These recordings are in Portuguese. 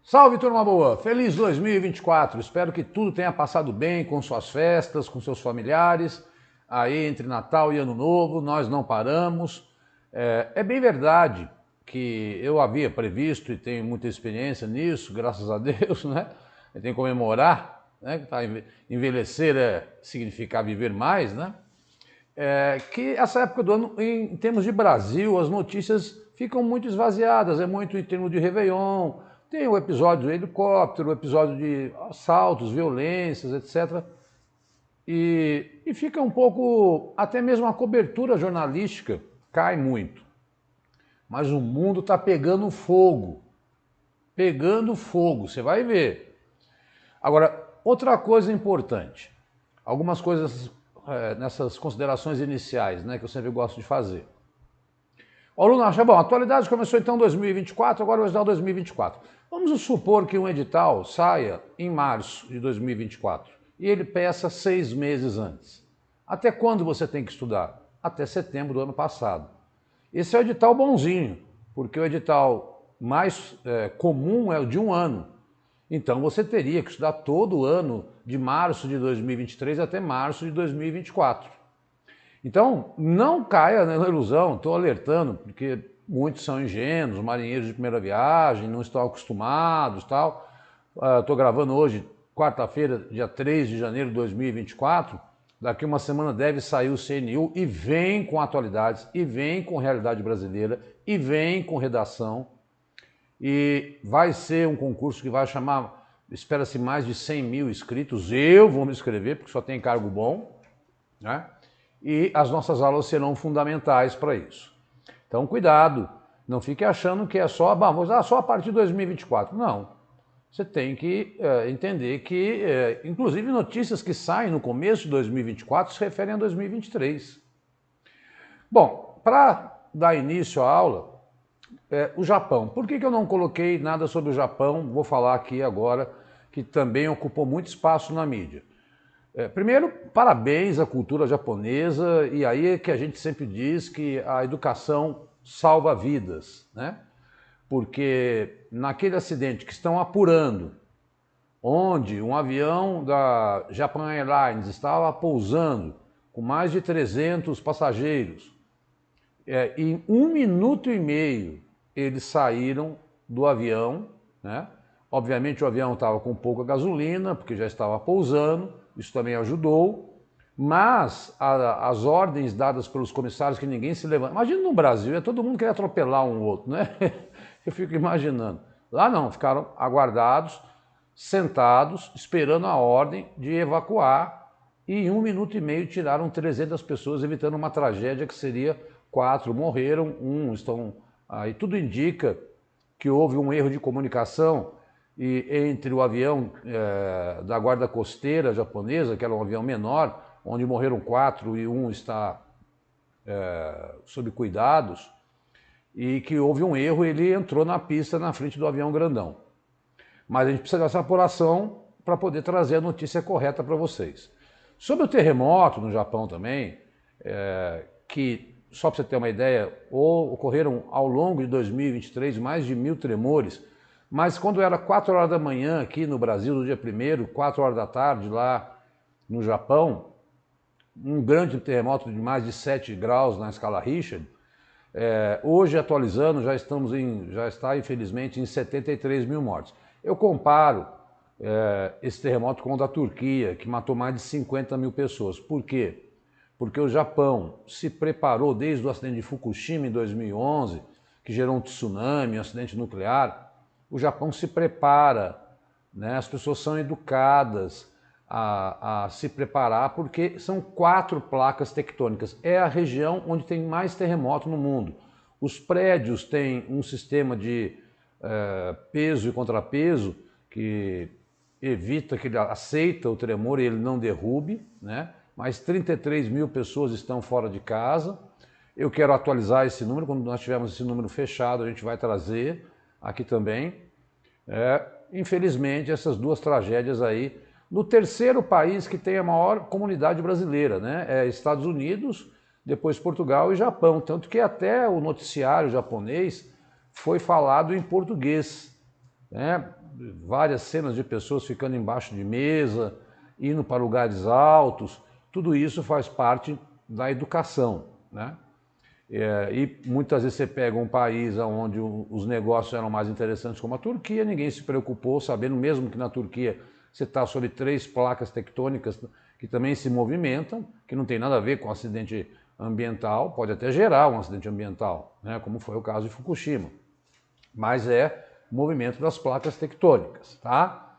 Salve, turma boa! Feliz 2024! Espero que tudo tenha passado bem com suas festas, com seus familiares. Aí, entre Natal e Ano Novo, nós não paramos. É bem verdade que eu havia previsto e tenho muita experiência nisso, graças a Deus, né? Eu tenho que comemorar, né? Envelhecer é significar viver mais, né? Que essa época do ano, em termos de Brasil, as notícias ficam muito esvaziadas, é muito em termos de Réveillon, tem o episódio do helicóptero, o episódio de assaltos, violências, etc. E fica um pouco, até mesmo a cobertura jornalística cai muito. Mas o mundo está pegando fogo, você vai ver. Agora, outra coisa importante, algumas coisas nessas considerações iniciais, né, que eu sempre gosto de fazer. O aluno acha, bom, a atualidade começou então em 2024, agora o edital 2024. Vamos supor que um edital saia em março de 2024 e ele peça 6 meses antes. Até quando você tem que estudar? Até setembro do ano passado. Esse é o edital bonzinho, porque o edital mais comum é o de um ano. Então você teria que estudar todo o ano de março de 2023 até março de 2024. Então, não caia na ilusão, estou alertando, porque muitos são ingênuos, marinheiros de primeira viagem, não estão acostumados, tal. Estou gravando hoje, quarta-feira, dia 3 de janeiro de 2024. Daqui uma semana deve sair o CNU e vem com atualidades, e vem com realidade brasileira, e vem com redação. E vai ser um concurso que vai chamar, espera-se mais de 100 mil inscritos. Eu vou me inscrever, porque só tem cargo bom, né? E as nossas aulas serão fundamentais para isso. Então, cuidado, não fique achando que é só, só a partir de 2024. Não, você tem que entender que, inclusive, notícias que saem no começo de 2024 se referem a 2023. Bom, para dar início à aula, o Japão. Por que eu não coloquei nada sobre o Japão? Vou falar aqui agora, que também ocupou muito espaço na mídia. Primeiro, parabéns à cultura japonesa, e aí é que a gente sempre diz que a educação salva vidas, né? Porque naquele acidente que estão apurando, onde um avião da Japan Airlines estava pousando com mais de 300 passageiros, em 1 minuto e meio eles saíram do avião, né? Obviamente o avião estava com pouca gasolina, porque já estava pousando, isso também ajudou, mas as ordens dadas pelos comissários que ninguém se levanta. Imagina no Brasil, todo mundo querer atropelar um outro, né? Eu fico imaginando. Lá não, ficaram aguardados, sentados, esperando a ordem de evacuar, e em 1 minuto e meio tiraram 300 pessoas, evitando uma tragédia que seria 4 morreram, 1 estão... Aí tudo indica que houve um erro de comunicação entre o avião da guarda costeira japonesa, que era um avião menor, onde morreram 4 e 1 está sob cuidados, e que houve um erro, ele entrou na pista na frente do avião grandão. Mas a gente precisa dessa apuração para poder trazer a notícia correta para vocês. Sobre o terremoto no Japão também, que, só para você ter uma ideia, ocorreram ao longo de 2023 mais de 1000 tremores, mas quando era 4 horas da manhã aqui no Brasil, no dia 1º, 4 horas da tarde lá no Japão, um grande terremoto de mais de 7 graus na escala Richter, hoje atualizando já está infelizmente em 73 mil mortes. Eu comparo esse terremoto com o da Turquia, que matou mais de 50 mil pessoas. Por quê? Porque o Japão se preparou desde o acidente de Fukushima em 2011, que gerou um tsunami, um acidente nuclear. O Japão se prepara, né? As pessoas são educadas a se preparar, porque são 4 placas tectônicas. É a região onde tem mais terremoto no mundo. Os prédios têm um sistema de peso e contrapeso que evita, que ele aceita o tremor e ele não derrube, né? Mas 33 mil pessoas estão fora de casa. Eu quero atualizar esse número, quando nós tivermos esse número fechado, a gente vai trazer aqui também. Infelizmente, essas 2 tragédias aí, no terceiro país que tem a maior comunidade brasileira, né? Estados Unidos, depois Portugal e Japão, tanto que até o noticiário japonês foi falado em português. né? Várias cenas de pessoas ficando embaixo de mesa, indo para lugares altos, tudo isso faz parte da educação, né? E muitas vezes você pega um país onde os negócios eram mais interessantes, como a Turquia, ninguém se preocupou, sabendo mesmo que na Turquia você está sobre 3 placas tectônicas que também se movimentam, que não tem nada a ver com acidente ambiental, pode até gerar um acidente ambiental, né, como foi o caso de Fukushima, mas é o movimento das placas tectônicas, tá?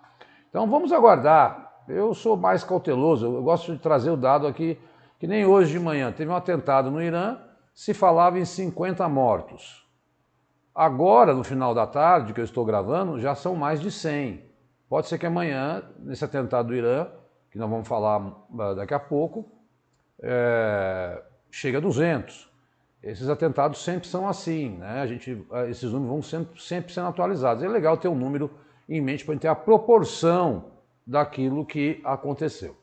Então vamos aguardar. Eu sou mais cauteloso, eu gosto de trazer o dado aqui, que nem hoje de manhã teve um atentado no Irã, se falava em 50 mortos. Agora, no final da tarde, que eu estou gravando, já são mais de 100. Pode ser que amanhã, nesse atentado do Irã, que nós vamos falar daqui a pouco, chega a 200. Esses atentados sempre são assim, né? Esses números vão sempre sendo atualizados. É legal ter um número em mente para a gente ter a proporção daquilo que aconteceu.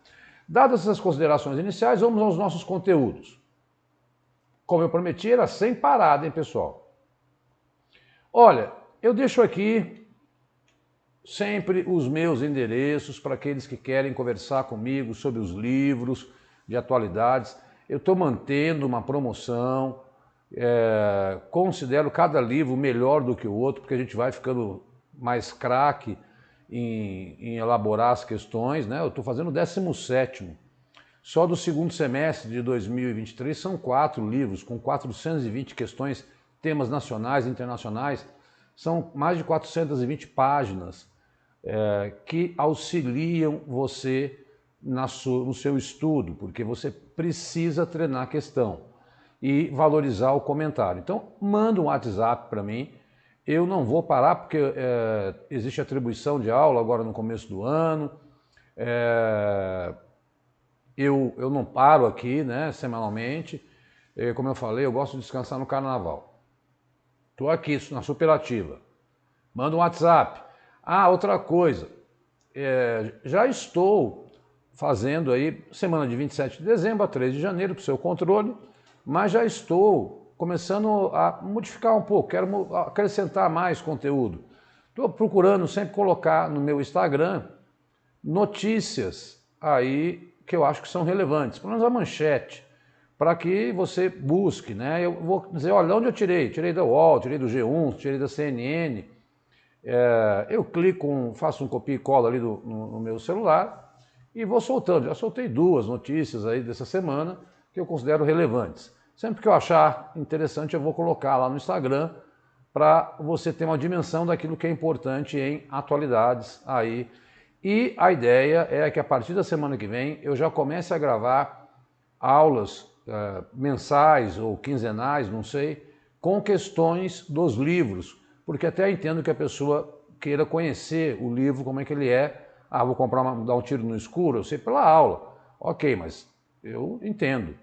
Dadas essas considerações iniciais, vamos aos nossos conteúdos. Como eu prometi, era sem parada, hein, pessoal? Olha, eu deixo aqui sempre os meus endereços para aqueles que querem conversar comigo sobre os livros de atualidades. Eu estou mantendo uma promoção, considero cada livro melhor do que o outro, porque a gente vai ficando mais craque em elaborar as questões, né? Eu estou fazendo o 17º. Só do segundo semestre de 2023 são 4 livros, com 420 questões, temas nacionais e internacionais. São mais de 420 páginas que auxiliam você no seu estudo, porque você precisa treinar a questão e valorizar o comentário. Então, manda um WhatsApp para mim. Eu não vou parar, porque existe atribuição de aula agora no começo do ano. Eu não paro aqui, né, semanalmente. Como eu falei, eu gosto de descansar no carnaval. Estou aqui na superativa. Manda um WhatsApp. Ah, outra coisa. Já estou fazendo aí, semana de 27 de dezembro a 3 de janeiro, para o seu controle, mas já estou começando a modificar um pouco, quero acrescentar mais conteúdo. Estou procurando sempre colocar no meu Instagram notícias aí que eu acho que são relevantes, pelo menos a manchete, para que você busque, né? Eu vou dizer, olha, de onde eu tirei? Tirei da UOL, tirei do G1, tirei da CNN. Eu clico, faço um copia e cola ali no meu celular e vou soltando. Já soltei 2 notícias aí dessa semana que eu considero relevantes. Sempre que eu achar interessante, eu vou colocar lá no Instagram para você ter uma dimensão daquilo que é importante em atualidades aí. E a ideia é que a partir da semana que vem eu já comece a gravar aulas mensais ou quinzenais, não sei, com questões dos livros, porque até entendo que a pessoa queira conhecer o livro, como é que ele é. Ah, vou dar um tiro no escuro, eu sei pela aula. Ok, mas eu entendo.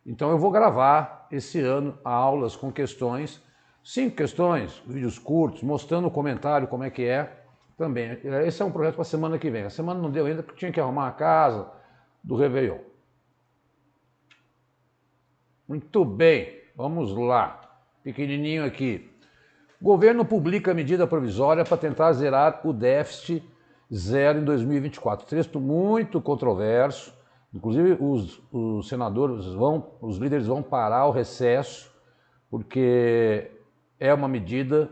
Então eu vou gravar esse ano aulas com questões, 5 questões, vídeos curtos, mostrando o comentário, como é que é. Também, esse é um projeto para a semana que vem. A semana não deu ainda porque tinha que arrumar a casa do Réveillon. Muito bem, vamos lá. Pequenininho aqui. Governo publica medida provisória para tentar zerar o déficit zero em 2024. Texto muito controverso. Inclusive os senadores os líderes vão parar o recesso, porque é uma medida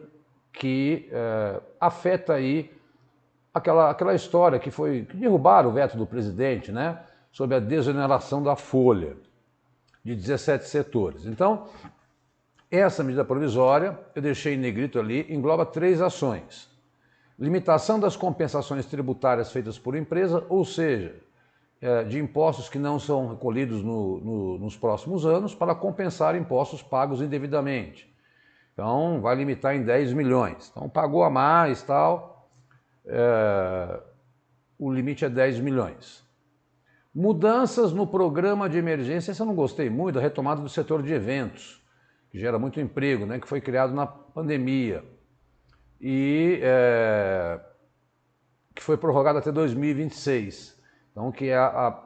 que afeta aí aquela história que derrubaram o veto do presidente, né, sobre a desoneração da folha de 17 setores. Então, essa medida provisória, eu deixei em negrito ali, engloba 3 ações. Limitação das compensações tributárias feitas por empresa, ou seja, de impostos que não são recolhidos nos próximos anos para compensar impostos pagos indevidamente. Então, vai limitar em 10 milhões. Então, pagou a mais, tal, o limite é 10 milhões. Mudanças no programa de emergência, essa eu não gostei muito, a retomada do setor de eventos, que gera muito emprego, né, que foi criado na pandemia e que foi prorrogado até 2026. Então, que é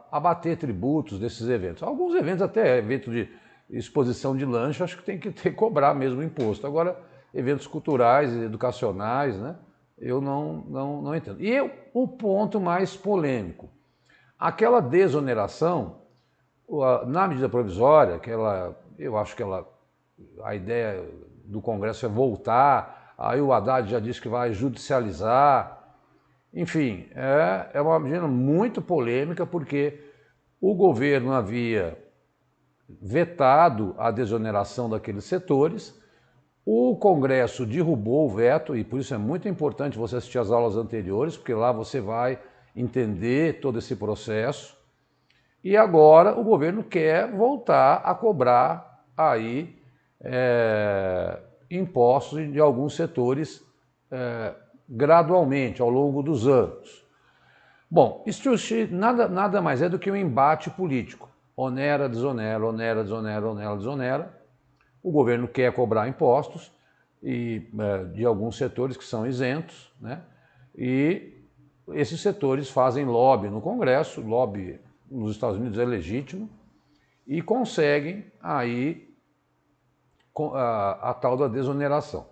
abater tributos desses eventos. Alguns eventos, até evento de exposição de lanche, acho que tem que cobrar mesmo imposto. Agora, eventos culturais e educacionais, né, eu não entendo. E o ponto mais polêmico, aquela desoneração, na medida provisória, eu acho que a ideia do Congresso é voltar, aí o Haddad já disse que vai judicializar, enfim, é uma medida muito polêmica porque o governo havia vetado a desoneração daqueles setores, o Congresso derrubou o veto, e por isso é muito importante você assistir às aulas anteriores, porque lá você vai entender todo esse processo. E agora o governo quer voltar a cobrar aí impostos de alguns setores gradualmente, ao longo dos anos. Bom, isso nada mais é do que um embate político. Onera, desonera, onera, desonera, onera, desonera. O governo quer cobrar impostos de alguns setores que são isentos, né? E esses setores fazem lobby no Congresso, lobby nos Estados Unidos é legítimo, e conseguem aí a tal da desoneração.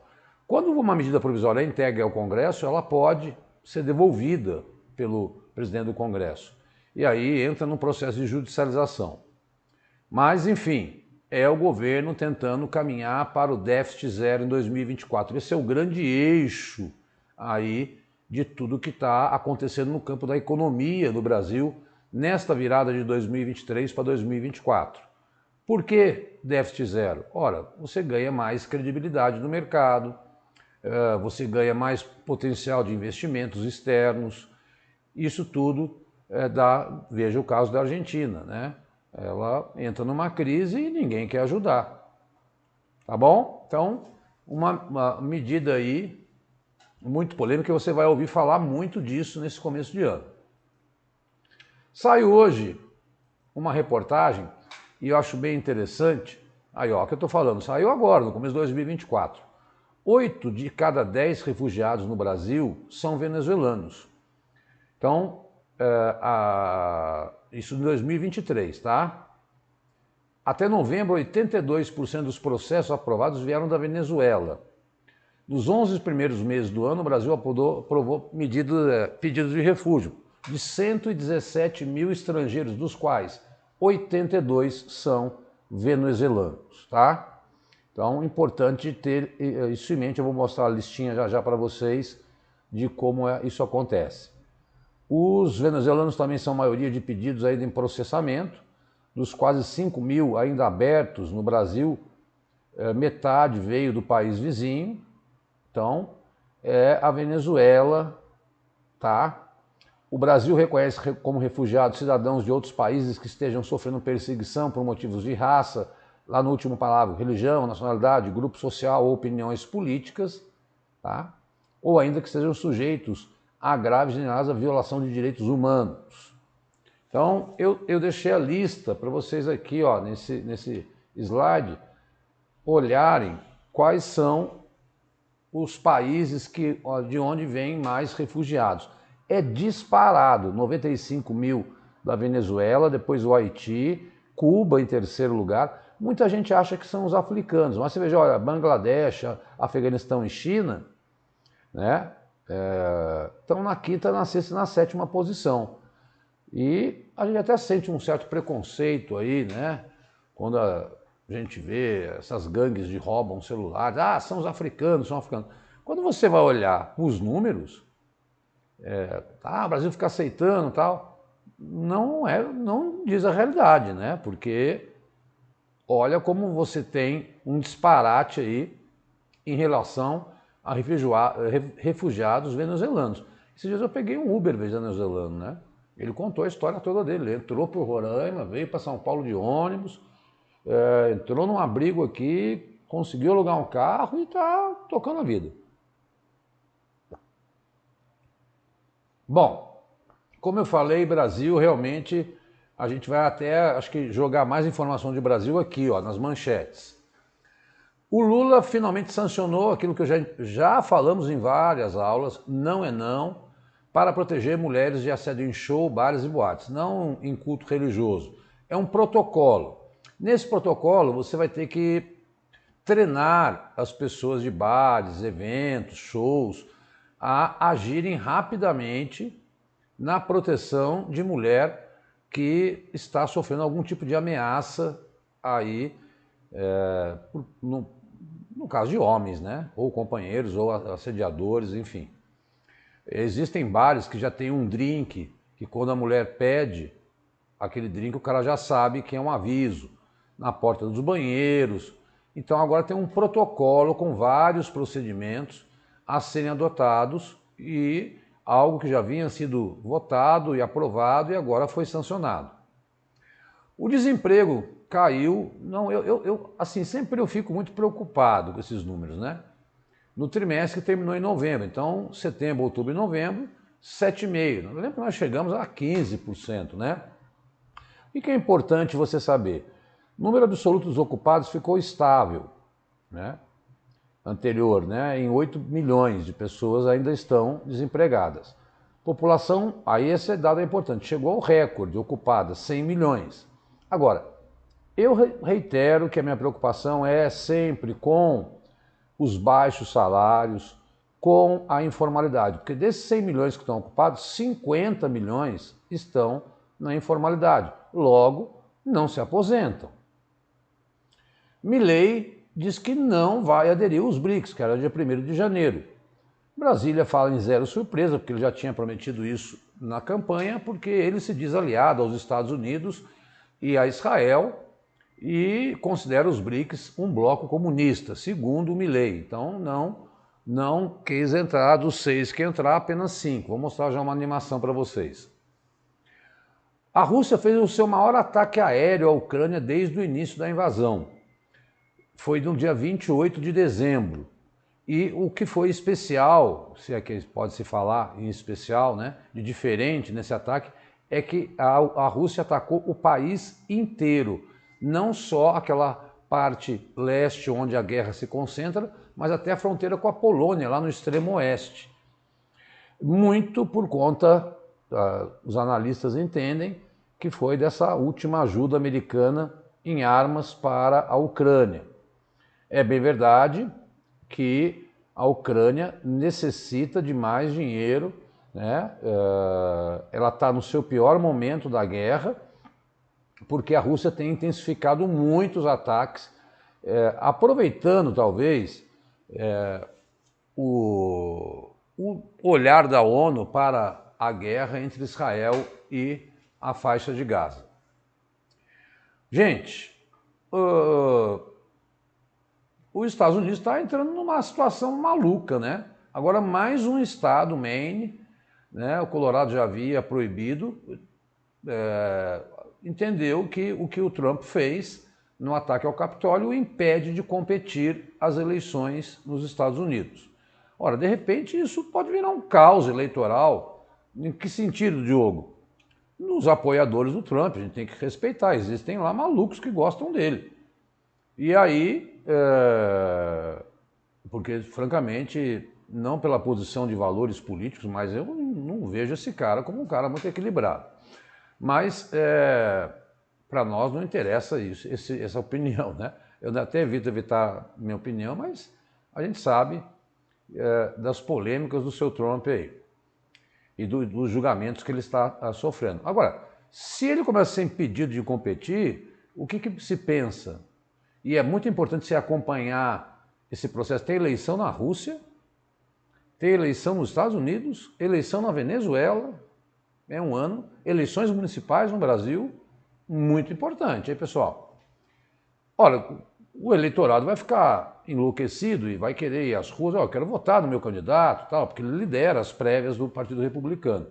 Quando uma medida provisória é entregue ao Congresso, ela pode ser devolvida pelo presidente do Congresso. E aí entra num processo de judicialização. Mas, enfim, é o governo tentando caminhar para o déficit zero em 2024. Esse é o grande eixo aí de tudo que está acontecendo no campo da economia do Brasil nesta virada de 2023 para 2024. Por que déficit zero? Ora, você ganha mais credibilidade no mercado, você ganha mais potencial de investimentos externos. Isso tudo veja o caso da Argentina, né? Ela entra numa crise e ninguém quer ajudar. Tá bom? Então, uma medida aí muito polêmica, que você vai ouvir falar muito disso nesse começo de ano. Saiu hoje uma reportagem, e eu acho bem interessante, aí ó, o que eu estou falando, saiu agora, no começo de 2024. 8 de cada 10 refugiados no Brasil são venezuelanos. Então, isso em 2023, tá? Até novembro, 82% dos processos aprovados vieram da Venezuela. Nos 11 primeiros meses do ano, o Brasil aprovou pedidos de refúgio de 117 mil estrangeiros, dos quais 82 são venezuelanos, tá? Então, importante ter isso em mente. Eu vou mostrar a listinha já para vocês de como isso acontece. Os venezuelanos também são maioria de pedidos ainda em processamento. Dos quase 5 mil ainda abertos no Brasil, metade veio do país vizinho. Então, é a Venezuela, tá? O Brasil reconhece como refugiados cidadãos de outros países que estejam sofrendo perseguição por motivos de raça, lá no último parágrafo, religião, nacionalidade, grupo social ou opiniões políticas, tá? Ou ainda que estejam sujeitos a graves e generalizadas violação de direitos humanos. Então, eu deixei a lista para vocês aqui, ó, nesse slide, olharem quais são os países de onde vêm mais refugiados. É disparado, 95 mil da Venezuela, depois o Haiti, Cuba em terceiro lugar. Muita gente acha que são os africanos, mas você veja, olha, Bangladesh, Afeganistão e China, né, estão na quinta, na sexta e na sétima posição. E a gente até sente um certo preconceito aí, né, quando a gente vê essas gangues de roubam celulares, são os africanos, são africanos. Quando você vai olhar os números, o Brasil fica aceitando e tal, não diz a realidade, né? Porque olha como você tem um disparate aí em relação a refugiados venezuelanos. Esses dias eu peguei um Uber venezuelano, né? Ele contou a história toda dele. Ele entrou por Roraima, veio para São Paulo de ônibus, entrou num abrigo aqui, conseguiu alugar um carro e está tocando a vida. Bom, como eu falei, Brasil, realmente, a gente vai até, acho que, jogar mais informação de Brasil aqui, ó, nas manchetes. O Lula finalmente sancionou aquilo que já falamos em várias aulas, não é não, para proteger mulheres de assédio em show, bares e boates, não em culto religioso. É um protocolo. Nesse protocolo, você vai ter que treinar as pessoas de bares, eventos, shows, a agirem rapidamente na proteção de mulher que está sofrendo algum tipo de ameaça aí, no caso de homens, né? Ou companheiros, ou assediadores, enfim. Existem bares que já tem um drink, que quando a mulher pede aquele drink, o cara já sabe que é um aviso, na porta dos banheiros. Então agora tem um protocolo com vários procedimentos a serem adotados e algo que já vinha sido votado e aprovado e agora foi sancionado. O desemprego caiu, não, assim, sempre eu fico muito preocupado com esses números, né? No trimestre que terminou em novembro, então setembro, outubro e novembro, 7,5%. Eu lembro que nós chegamos a 15%, né? O que é importante você saber? O número absoluto dos ocupados ficou estável, né? Anterior, né? Em 8 milhões de pessoas ainda estão desempregadas. População, aí esse dado é importante, chegou ao recorde ocupada, 100 milhões. Agora, eu reitero que a minha preocupação é sempre com os baixos salários, com a informalidade, porque desses 100 milhões que estão ocupados, 50 milhões estão na informalidade, logo não se aposentam. Milei diz que não vai aderir aos BRICS, que era dia 1º de janeiro. Brasília fala em zero surpresa, porque ele já tinha prometido isso na campanha, porque ele se diz aliado aos Estados Unidos e a Israel e considera os BRICS um bloco comunista, segundo o Milei. Então não quis entrar dos 6 que entrar, apenas 5. Vou mostrar já uma animação para vocês. A Rússia fez o seu maior ataque aéreo à Ucrânia desde o início da invasão. Foi no dia 28 de dezembro. E o que foi especial, se é que pode se falar em especial, né, de diferente nesse ataque, é que a Rússia atacou o país inteiro. Não só aquela parte leste onde a guerra se concentra, mas até a fronteira com a Polônia, lá no extremo oeste. Muito por conta, os analistas entendem, que foi dessa última ajuda americana em armas para a Ucrânia. É bem verdade que a Ucrânia necessita de mais dinheiro, né? Ela está no seu pior momento da guerra, porque a Rússia tem intensificado muitos ataques, aproveitando talvez o olhar da ONU para a guerra entre Israel e a faixa de Gaza. Gente, os Estados Unidos está entrando numa situação maluca, né? Agora mais um estado, Maine, né? O Colorado já havia proibido, entendeu que o que o Trump fez no ataque ao Capitólio o impede de competir as eleições nos Estados Unidos. Ora, de repente isso pode virar um caos eleitoral. Em que sentido, Diogo? Nos apoiadores do Trump, a gente tem que respeitar, existem lá malucos que gostam dele. E aí, porque francamente, não pela posição de valores políticos, mas eu não vejo esse cara como um cara muito equilibrado. Mas para nós não interessa isso, essa opinião, né? Eu até evito evitar minha opinião, mas a gente sabe das polêmicas do seu Trump aí e dos julgamentos que ele está sofrendo. Agora, se ele começa a ser impedido de competir, o que se pensa? E é muito importante você acompanhar esse processo. Tem eleição na Rússia, tem eleição nos Estados Unidos, eleição na Venezuela, é um ano, eleições municipais no Brasil, muito importante, hein, pessoal? Olha, o eleitorado vai ficar enlouquecido e vai querer ir às ruas, eu quero votar no meu candidato, tal, porque ele lidera as prévias do Partido Republicano.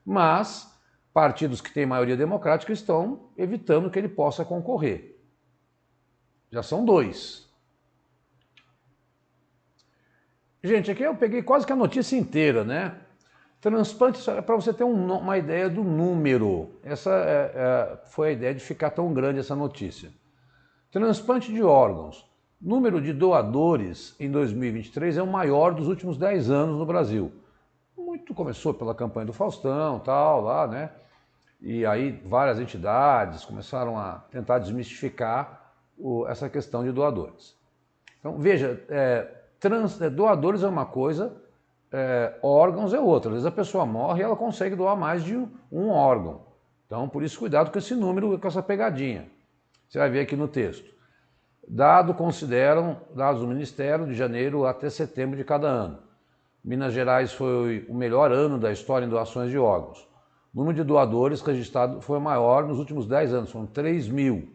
Mas partidos que têm maioria democrática estão evitando que ele possa concorrer. Já são 2. Gente, aqui eu peguei quase que a notícia inteira, né? Transplante, para você ter uma ideia do número. Essa foi a ideia de ficar tão grande essa notícia. Transplante de órgãos. Número de doadores em 2023 é o maior dos últimos 10 anos no Brasil. Muito começou pela campanha do Faustão, tal, lá, né? E aí várias entidades começaram a tentar desmistificar essa questão de doadores. Então, veja, doadores é uma coisa, órgãos é outra. Às vezes a pessoa morre e ela consegue doar mais de um órgão. Então, por isso, cuidado com esse número, com essa pegadinha. Você vai ver aqui no texto. Dados do Ministério, de janeiro até setembro de cada ano. Minas Gerais foi o melhor ano da história em doações de órgãos. O número de doadores registrado foi o maior nos últimos 10 anos, foram 3 mil.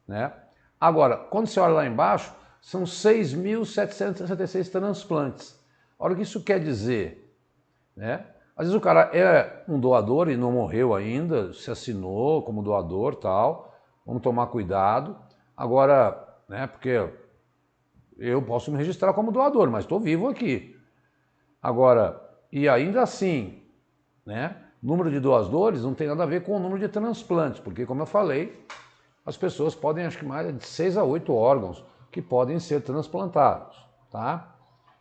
Né? Agora, quando você olha lá embaixo, são 6.766 transplantes. Olha o que isso quer dizer. Né? Às vezes o cara é um doador e não morreu ainda, se assinou como doador e tal, vamos tomar cuidado. Agora, né, porque eu posso me registrar como doador, mas estou vivo aqui. Agora, e ainda assim, né, número de doadores não tem nada a ver com o número de transplantes, porque, como eu falei, as pessoas podem, acho que mais de 6 a 8 órgãos que podem ser transplantados, tá?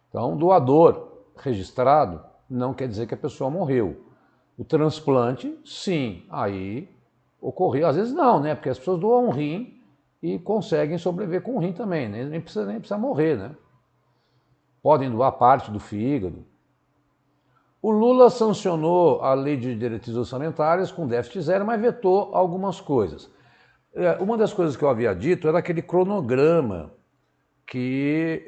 Então, doador registrado não quer dizer que a pessoa morreu. O transplante, sim, aí ocorreu. Às vezes não, né? Porque as pessoas doam um rim e conseguem sobreviver com o rim também, né? Nem precisa morrer, né? Podem doar parte do fígado. O Lula sancionou a lei de diretrizes orçamentárias com déficit zero, mas vetou algumas coisas. Uma das coisas que eu havia dito era aquele cronograma que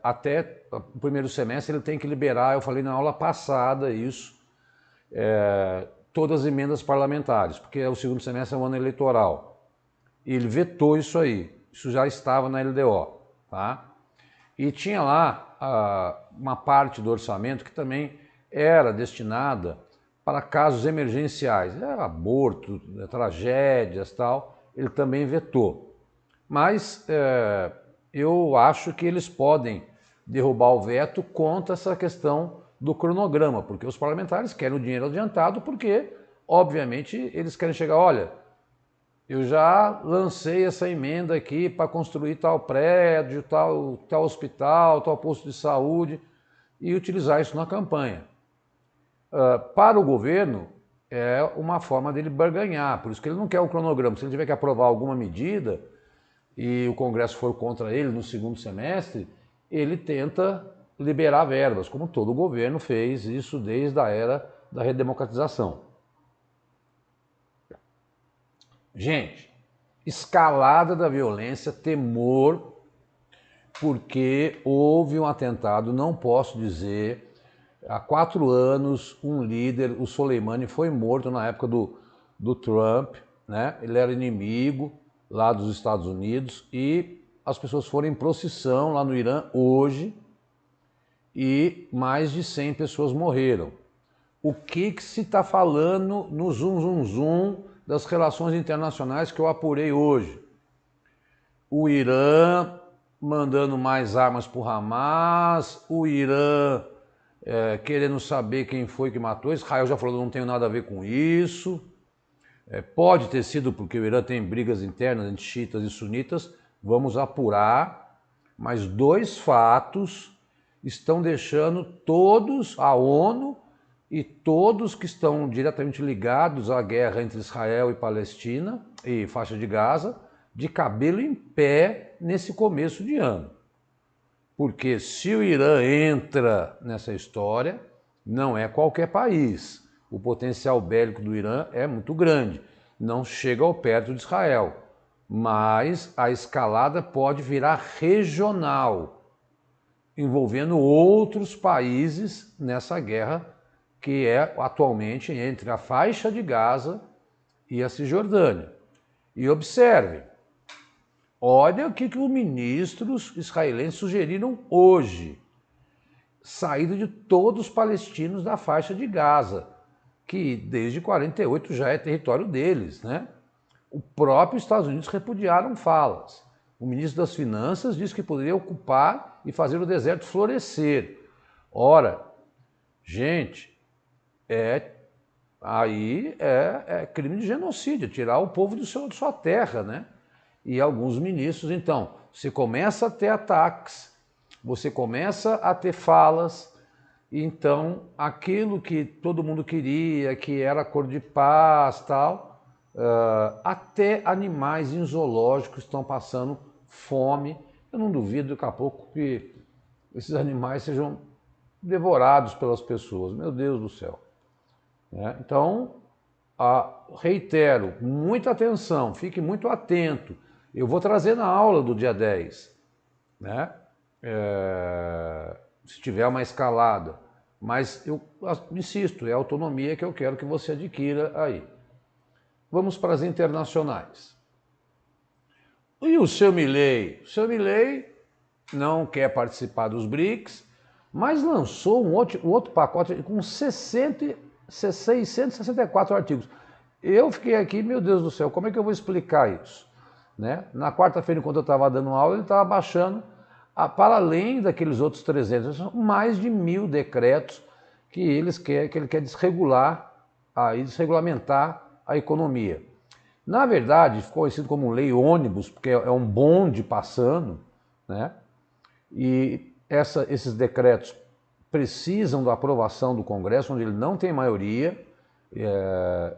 até o primeiro semestre ele tem que liberar, eu falei na aula passada isso, todas as emendas parlamentares, porque o segundo semestre é um ano eleitoral. E ele vetou isso aí, isso já estava na LDO. Tá? E tinha lá uma parte do orçamento que também era destinada para casos emergenciais, aborto, tragédias e tal, ele também vetou. Mas eu acho que eles podem derrubar o veto contra essa questão do cronograma, porque os parlamentares querem o dinheiro adiantado porque, obviamente, eles querem chegar, olha, eu já lancei essa emenda aqui para construir tal prédio, tal hospital, tal posto de saúde e utilizar isso na campanha. Para o governo, é uma forma dele barganhar, por isso que ele não quer o cronograma. Se ele tiver que aprovar alguma medida e o Congresso for contra ele no segundo semestre, ele tenta liberar verbas, como todo governo fez isso desde a era da redemocratização. Gente, escalada da violência, temor, porque houve um atentado, não posso dizer, há 4 anos um líder, o Soleimani, foi morto na época do Trump, né? Ele era inimigo lá dos Estados Unidos e as pessoas foram em procissão lá no Irã hoje e mais de 100 pessoas morreram. O que se está falando no zum das relações internacionais que eu apurei hoje? O Irã mandando mais armas para o Hamas, o Irã querendo saber quem foi que matou. Israel já falou, não tenho nada a ver com isso. Pode ter sido porque o Irã tem brigas internas entre xiitas e sunitas, vamos apurar, mas 2 fatos estão deixando todos, a ONU e todos que estão diretamente ligados à guerra entre Israel e Palestina e faixa de Gaza, de cabelo em pé nesse começo de ano. Porque se o Irã entra nessa história, não é qualquer país. O potencial bélico do Irã é muito grande, não chega ao perto de Israel. Mas a escalada pode virar regional, envolvendo outros países nessa guerra que é atualmente entre a faixa de Gaza e a Cisjordânia. E observe, olha o que os ministros israelenses sugeriram hoje. Saída de todos os palestinos da faixa de Gaza, que desde 48 já é território deles, né? O próprio Estados Unidos repudiaram falas. O ministro das Finanças disse que poderia ocupar e fazer o deserto florescer. Ora, gente, aí é crime de genocídio, tirar o povo de sua terra, né? E alguns ministros, então, você começa a ter ataques, você começa a ter falas, então aquilo que todo mundo queria, que era cor de paz, tal, até animais em zoológicos estão passando fome. Eu não duvido daqui a pouco que esses animais sejam devorados pelas pessoas. Meu Deus do céu. Né? Então, reitero, muita atenção, fique muito atento. Eu vou trazer na aula do dia 10, né? Se tiver uma escalada. Mas eu insisto, é a autonomia que eu quero que você adquira aí. Vamos para as internacionais. E o seu Milei? O seu Milei não quer participar dos BRICS, mas lançou um outro pacote com 664 artigos. Eu fiquei aqui, meu Deus do céu, como é que eu vou explicar isso? Né? Na quarta-feira, enquanto eu estava dando aula, ele estava baixando, para além daqueles outros 300, mais de 1000 decretos que ele quer desregulamentar a economia. Na verdade, ficou conhecido como lei ônibus, porque é um bonde passando, né? E esses decretos precisam da aprovação do Congresso, onde ele não tem maioria,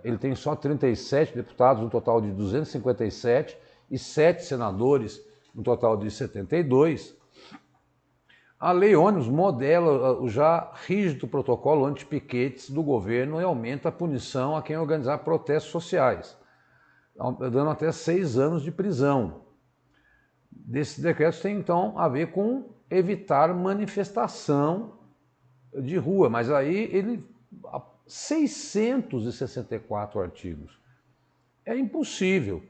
ele tem só 37 deputados, um total de 257, e 7 senadores, um total de 72. A lei ônibus modela o já rígido protocolo anti-piquetes do governo e aumenta a punição a quem organizar protestos sociais, dando até 6 anos de prisão. Desses decretos tem então a ver com evitar manifestação de rua, mas aí ele 664 artigos. É impossível.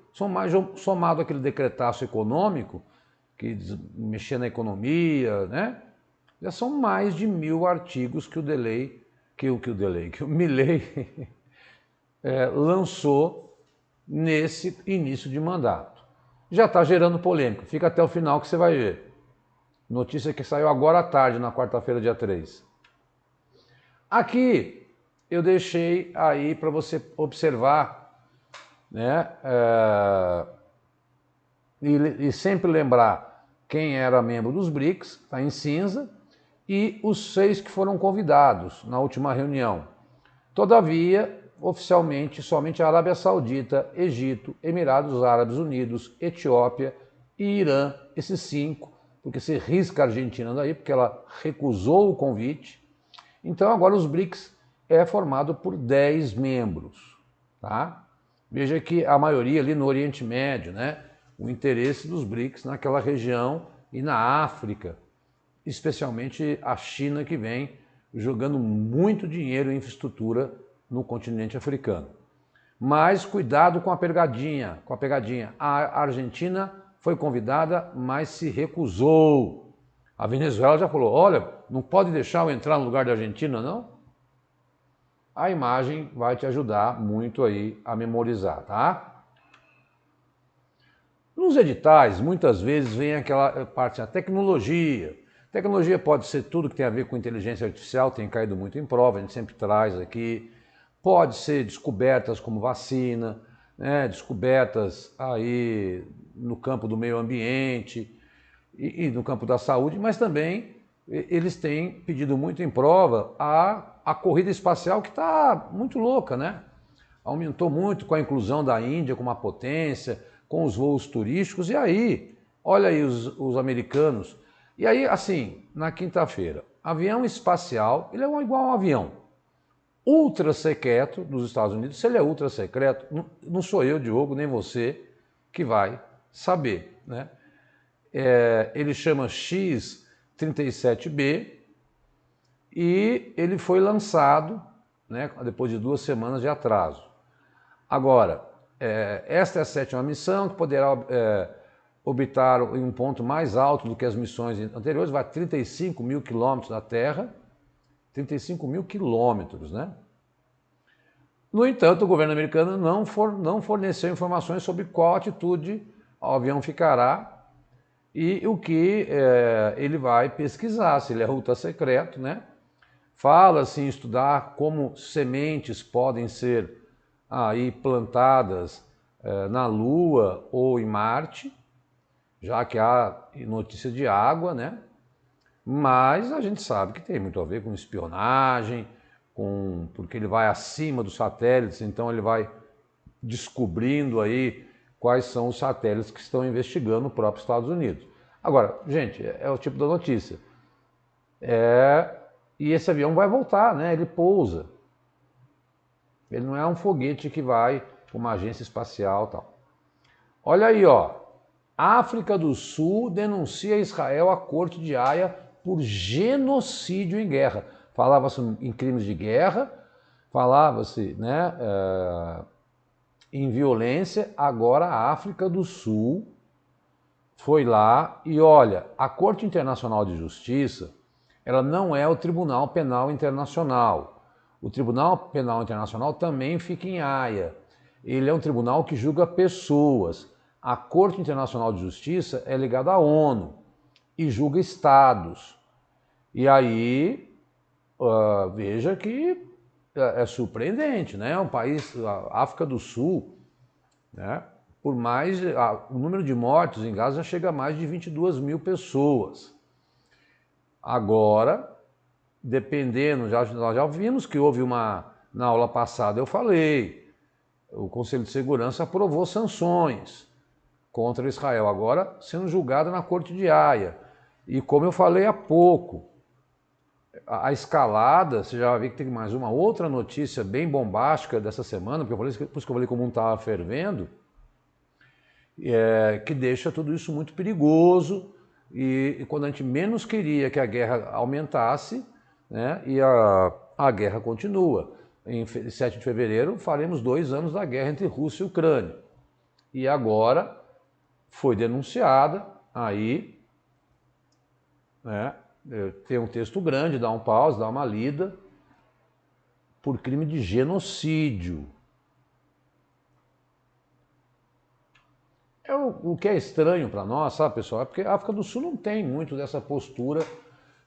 Somado aquele decretaço econômico, que mexia na economia, né? Já são mais de 1000 artigos que o Milei lançou nesse início de mandato. Já está gerando polêmica. Fica até o final que você vai ver. Notícia que saiu agora à tarde, na quarta-feira, dia 3. Aqui eu deixei aí para você observar, né? E sempre lembrar quem era membro dos BRICS, está em cinza, e os 6 que foram convidados na última reunião. Todavia, oficialmente, somente a Arábia Saudita, Egito, Emirados Árabes Unidos, Etiópia e Irã, esses 5, porque se risca a Argentina daí, porque ela recusou o convite. Então agora os BRICS é formado por 10 membros. Tá? Veja que a maioria ali no Oriente Médio, né? O interesse dos BRICS naquela região e na África, especialmente a China, que vem jogando muito dinheiro em infraestrutura no continente africano. Mas cuidado com a pegadinha, A Argentina foi convidada, mas se recusou. A Venezuela já falou, olha, não pode deixar eu entrar no lugar da Argentina, não? A imagem vai te ajudar muito aí a memorizar, tá? Nos editais, muitas vezes vem aquela parte da tecnologia. Tecnologia pode ser tudo que tem a ver com inteligência artificial, tem caído muito em prova, a gente sempre traz aqui. Pode ser descobertas como vacina, né, descobertas aí no campo do meio ambiente e no campo da saúde, mas também eles têm pedido muito em prova a corrida espacial, que está muito louca, né? Aumentou muito com a inclusão da Índia como uma potência, com os voos turísticos, e aí, olha aí os americanos. E aí, assim, na quinta-feira, avião espacial, ele é igual a um avião ultra secreto dos Estados Unidos. Se ele é ultra secreto, não sou eu, Diogo, nem você, que vai saber, né? Ele chama X-37B e ele foi lançado, né, depois de 2 semanas de atraso. Agora, esta é a 7ª missão, que poderá orbitar em um ponto mais alto do que as missões anteriores, vai a 35 mil quilômetros da Terra, 35 mil quilômetros, né? No entanto, o governo americano não forneceu informações sobre qual atitude o avião ficará e o que ele vai pesquisar, se ele é ultra secreto, né? Fala-se em estudar como sementes podem ser aí plantadas na Lua ou em Marte, já que há notícia de água, né? Mas a gente sabe que tem muito a ver com espionagem, porque ele vai acima dos satélites, então ele vai descobrindo aí quais são os satélites que estão investigando o próprio Estados Unidos. Agora, gente, é o tipo da notícia. E esse avião vai voltar, né? Ele pousa. Ele não é um foguete que vai para uma agência espacial e tal. Olha aí, ó. África do Sul denuncia Israel à Corte de Haia por genocídio em guerra. Falava-se em crimes de guerra, falava-se, né, em violência. Agora a África do Sul foi lá e olha, a Corte Internacional de Justiça, ela não é o Tribunal Penal Internacional. O Tribunal Penal Internacional também fica em Haia. Ele é um tribunal que julga pessoas. A Corte Internacional de Justiça é ligada à ONU e julga estados. E aí, veja que é surpreendente, né? Um país, a África do Sul, né? Por mais, o número de mortos em Gaza já chega a mais de 22 mil pessoas. Agora, dependendo, nós já vimos que houve na aula passada eu falei, o Conselho de Segurança aprovou sanções contra Israel, agora sendo julgada na Corte de Haia. E como eu falei há pouco, a escalada, você já vai ver que tem mais uma outra notícia bem bombástica dessa semana, porque por isso que eu falei como não estava fervendo, que deixa tudo isso muito perigoso, e quando a gente menos queria que a guerra aumentasse, né, e a guerra continua. Em 7 de fevereiro faremos 2 anos da guerra entre Rússia e Ucrânia. E agora foi denunciada, aí, né, tem um texto grande, dá um pause, dá uma lida, por crime de genocídio. O que é estranho para nós, sabe, pessoal, é porque a África do Sul não tem muito dessa postura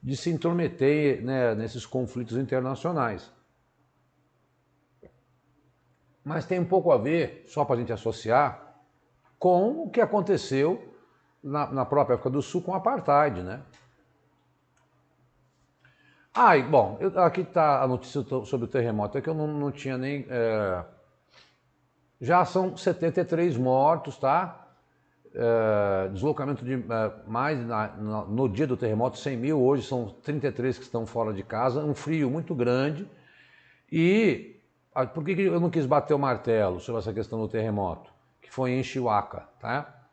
de se intrometer, né, nesses conflitos internacionais. Mas tem um pouco a ver, só para a gente associar, com o que aconteceu na própria África do Sul com o apartheid, né? Bom, aqui está a notícia sobre o terremoto, é que eu não tinha nem... já são 73 mortos, tá? Deslocamento de mais no dia do terremoto, 100 mil, hoje são 33 que estão fora de casa, um frio muito grande. E por que eu não quis bater o martelo sobre essa questão do terremoto? Que foi em Chihuahua, tá?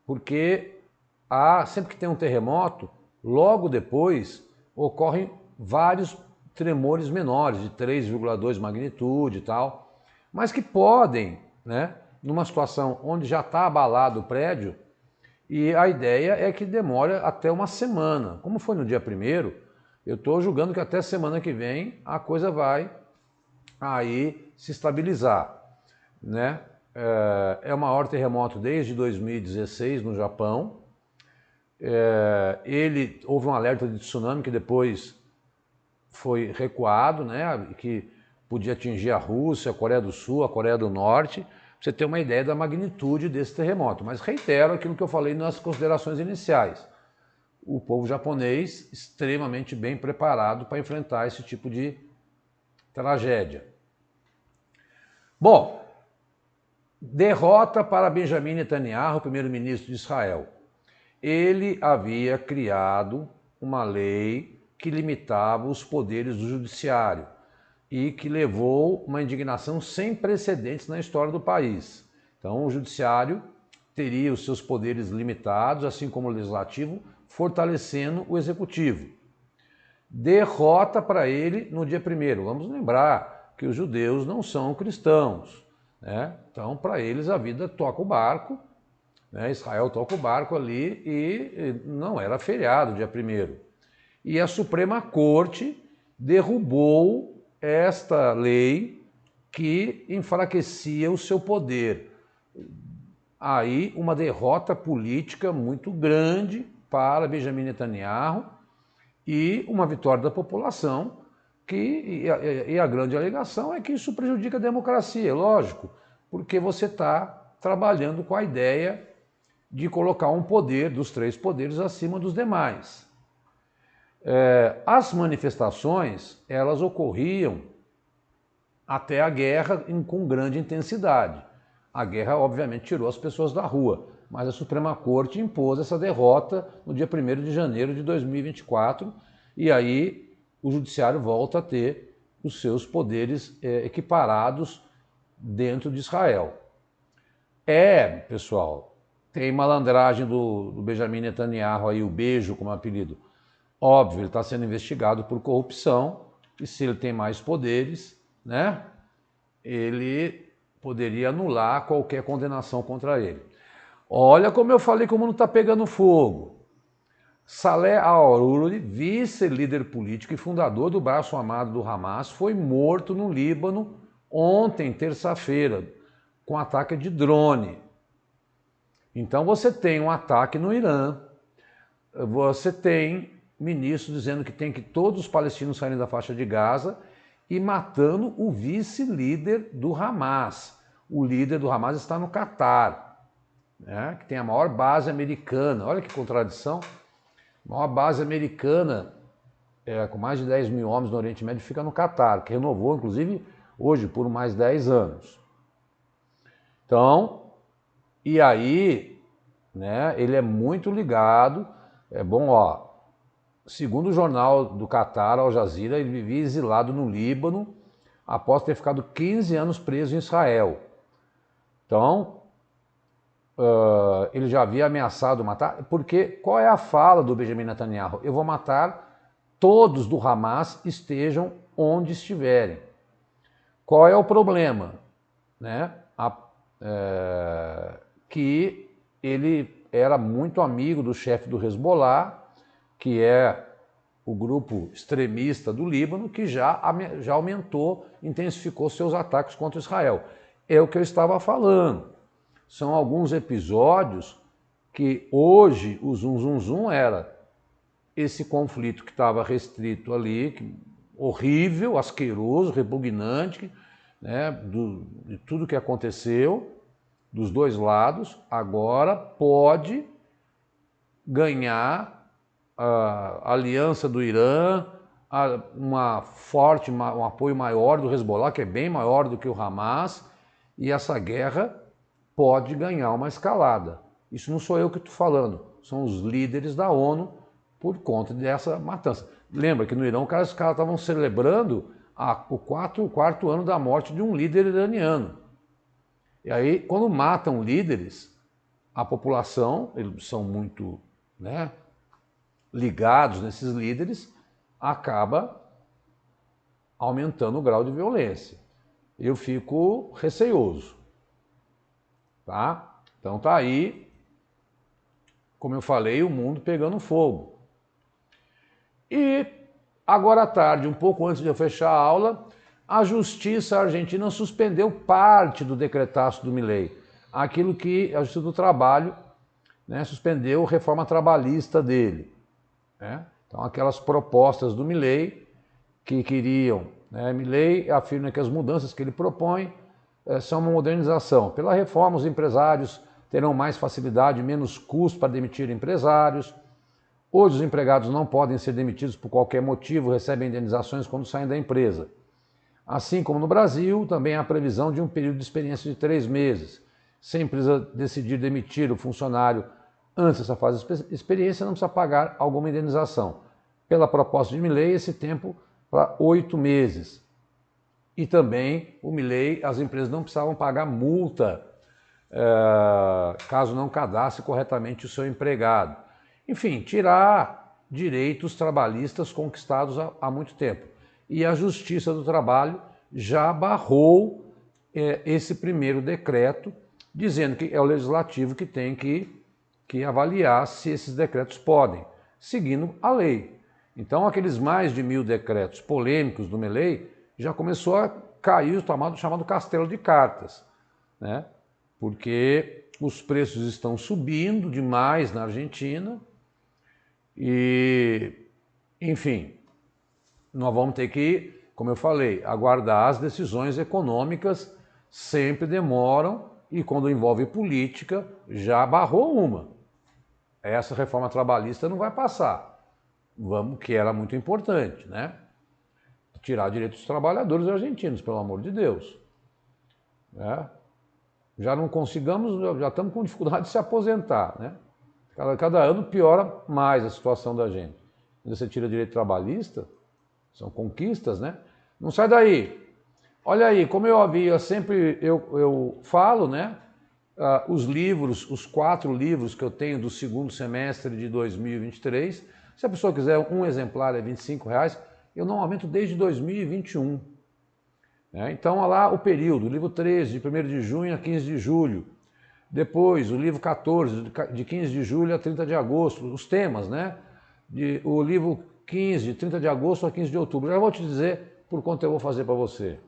Porque sempre que tem um terremoto, logo depois ocorrem vários tremores menores, de 3,2 magnitude e tal, mas que podem, né, numa situação onde já está abalado o prédio, e a ideia é que demore até uma semana. Como foi no dia 1º, eu estou julgando que até semana que vem a coisa vai aí se estabilizar, né? É o maior terremoto desde 2016 no Japão. Houve um alerta de tsunami que depois foi recuado, né? Que podia atingir a Rússia, a Coreia do Sul, a Coreia do Norte, pra você ter uma ideia da magnitude desse terremoto. Mas reitero aquilo que eu falei nas considerações iniciais. O povo japonês extremamente bem preparado para enfrentar esse tipo de tragédia. Bom, derrota para Benjamin Netanyahu, primeiro-ministro de Israel. Ele havia criado uma lei que limitava os poderes do judiciário e que levou uma indignação sem precedentes na história do país. Então, o judiciário teria os seus poderes limitados, assim como o legislativo, fortalecendo o executivo. Derrota para ele no dia 1º. Vamos lembrar que os judeus não são cristãos, né? Então, para eles, a vida toca o barco, né? Israel toca o barco ali e não era feriado dia 1º. E a Suprema Corte derrubou esta lei que enfraquecia o seu poder. Aí uma derrota política muito grande para Benjamin Netanyahu e uma vitória da população, e a grande alegação é que isso prejudica a democracia, lógico, porque você está trabalhando com a ideia de colocar um poder dos 3 poderes acima dos demais. As manifestações, elas ocorriam até a guerra com grande intensidade. A guerra, obviamente, tirou as pessoas da rua, mas a Suprema Corte impôs essa derrota no dia 1º de janeiro de 2024, e aí o judiciário volta a ter os seus poderes equiparados dentro de Israel. Pessoal, tem malandragem do Benjamin Netanyahu aí, o Beijo como apelido. Óbvio, ele está sendo investigado por corrupção, e se ele tem mais poderes, né, ele poderia anular qualquer condenação contra ele. Olha como eu falei que o mundo está pegando fogo. Saleh al-Aruri, vice-líder político e fundador do braço armado do Hamas, foi morto no Líbano ontem, terça-feira, com ataque de drone. Então você tem um ataque no Irã, você tem ministros dizendo que tem que todos os palestinos saírem da faixa de Gaza e matando o vice-líder do Hamas. O líder do Hamas está no Catar, né, que tem a maior base americana. Olha que contradição. A maior base americana, com mais de 10 mil homens no Oriente Médio, fica no Catar, que renovou, inclusive, hoje, por mais 10 anos. Então, e aí, né, ele é muito ligado. É bom, ó, segundo o jornal do Catar, Al Jazeera, ele vivia exilado no Líbano após ter ficado 15 anos preso em Israel. Então, ele já havia ameaçado matar, porque qual é a fala do Benjamin Netanyahu? Eu vou matar todos do Hamas, estejam onde estiverem. Qual é o problema? Né? Que ele era muito amigo do chefe do Hezbollah, que é o grupo extremista do Líbano, que já aumentou, intensificou seus ataques contra Israel. É o que eu estava falando. São alguns episódios que hoje o zum era esse conflito que estava restrito ali, horrível, asqueroso, repugnante, né, de tudo que aconteceu, dos dois lados, agora pode ganhar a aliança do Irã, um apoio maior do Hezbollah, que é bem maior do que o Hamas, e essa guerra pode ganhar uma escalada. Isso não sou eu que estou falando, são os líderes da ONU por conta dessa matança. Lembra que no Irã os caras estavam celebrando o quarto ano da morte de um líder iraniano. E aí, quando matam líderes, a população, eles são muito, né, ligados nesses líderes, acaba aumentando o grau de violência. Eu fico receoso. Tá? Então tá aí, como eu falei, o mundo pegando fogo. E agora à tarde, um pouco antes de eu fechar a aula, a Justiça Argentina suspendeu parte do decretaço do Milei. Aquilo que a Justiça do Trabalho, né, suspendeu a reforma trabalhista dele. Né? Então aquelas propostas do Milei que queriam, né, Milei afirma que as mudanças que ele propõe são uma modernização. Pela reforma, os empresários terão mais facilidade, menos custo para demitir empresários. Hoje, os empregados não podem ser demitidos por qualquer motivo, recebem indenizações quando saem da empresa. Assim como no Brasil, também há a previsão de um período de experiência de 3 meses. Se a empresa decidir demitir o funcionário antes dessa fase de experiência, não precisa pagar alguma indenização. Pela proposta de Milei, esse tempo para 8 meses. E também, o Milei, as empresas não precisavam pagar multa caso não cadastre corretamente o seu empregado. Enfim, tirar direitos trabalhistas conquistados há muito tempo. E a Justiça do Trabalho já barrou esse primeiro decreto, dizendo que é o Legislativo que tem que avaliar se esses decretos podem, seguindo a lei. Então, aqueles mais de 1000 decretos polêmicos do Milei, já começou a cair o chamado castelo de cartas, né? Porque os preços estão subindo demais na Argentina e, enfim, nós vamos ter que, como eu falei, aguardar. As decisões econômicas sempre demoram e quando envolve política já barrou uma. Essa reforma trabalhista não vai passar, que era muito importante, né? Tirar direitos dos trabalhadores argentinos, pelo amor de Deus. Né? Já não consigamos, já estamos com dificuldade de se aposentar. Né? Cada ano piora mais a situação da gente. Quando você tira direito trabalhista, São conquistas, né? Não sai daí. Olha aí, como eu havia sempre, eu falo, né? Os livros, os 4 livros que eu tenho do segundo semestre de 2023, se a pessoa quiser um exemplar é R$25, eu não aumento desde 2021. Né? Então, olha lá o período, o livro 13, de 1º de junho a 15 de julho. Depois, o livro 14, de 15 de julho a 30 de agosto, os temas, né? O livro 15, de 30 de agosto a 15 de outubro. Já vou te dizer por quanto eu vou fazer para você.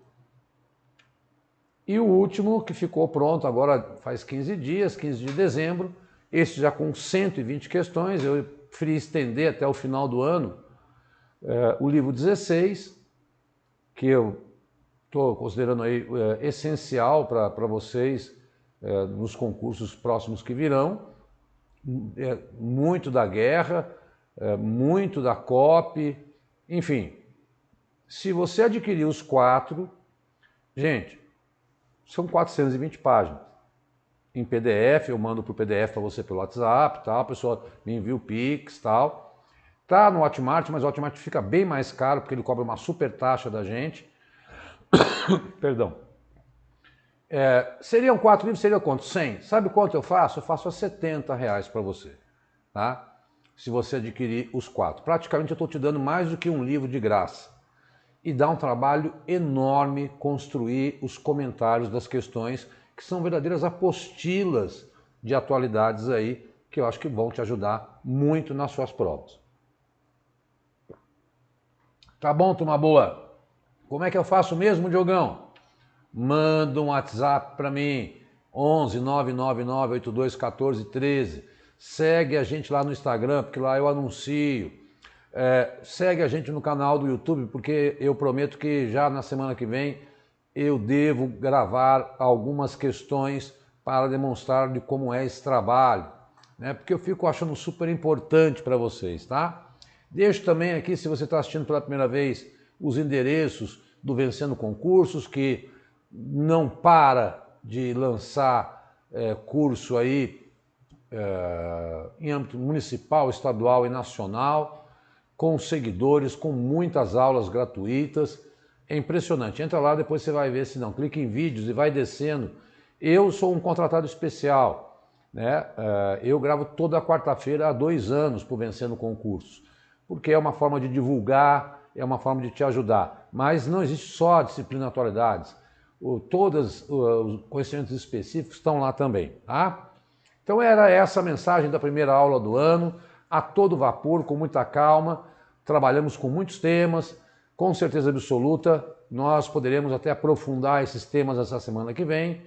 E o último, que ficou pronto agora faz 15 dias, 15 de dezembro, esse já com 120 questões, eu preferi estender até o final do ano, o livro 16, que eu estou considerando aí essencial para vocês nos concursos próximos que virão, muito da guerra, muito da COP, enfim. Se você adquirir os 4, gente, são 420 páginas. Em PDF, eu mando por PDF para você pelo WhatsApp, tal, a pessoa me envia o Pix, tal. Tá no Hotmart, mas o Hotmart fica bem mais caro, porque ele cobra uma super taxa da gente. Perdão. Seriam 4 livros, seria quanto? 100. Sabe quanto eu faço? Eu faço a R$70 para você, tá? Se você adquirir os 4. Praticamente eu estou te dando mais do que um livro de graça. E dá um trabalho enorme construir os comentários das questões, que são verdadeiras apostilas de atualidades aí, que eu acho que vão te ajudar muito nas suas provas. Tá bom, turma boa? Como é que eu faço mesmo, Diogão? Manda um WhatsApp para mim, 11 999 82 14 13. Segue a gente lá no Instagram, porque lá eu anuncio. Segue a gente no canal do YouTube, porque eu prometo que já na semana que vem eu devo gravar algumas questões para demonstrar de como é esse trabalho, né? Porque eu fico achando super importante para vocês, tá? Deixo também aqui, se você está assistindo pela primeira vez, os endereços do Vencendo Concursos, que não para de lançar curso aí em âmbito municipal, estadual e nacional, com seguidores, com muitas aulas gratuitas. É impressionante. Entra lá, depois você vai ver se não. Clica em vídeos e vai descendo. Eu sou um contratado especial, né? Eu gravo toda quarta-feira há 2 anos por Vencendo Concursos, porque é uma forma de divulgar, é uma forma de te ajudar. Mas não existe só a disciplina Atualidades. Todos os conhecimentos específicos estão lá também, tá? Então era essa a mensagem da primeira aula do ano, a todo vapor, com muita calma, trabalhamos com muitos temas, com certeza absoluta, nós poderemos até aprofundar esses temas essa semana que vem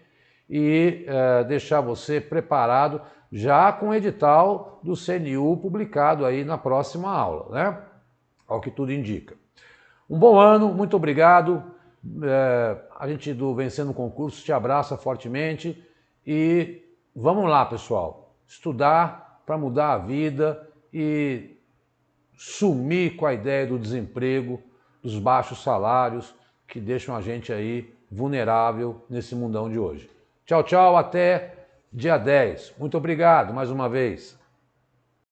e deixar você preparado já com o edital do CNU publicado aí na próxima aula, né? Ao que tudo indica. Um bom ano, muito obrigado. A gente do Vencendo Concursos te abraça fortemente e vamos lá, pessoal, estudar para mudar a vida e sumir com a ideia do desemprego, dos baixos salários que deixam a gente aí vulnerável nesse mundão de hoje. Tchau, tchau, até dia 10. Muito obrigado mais uma vez.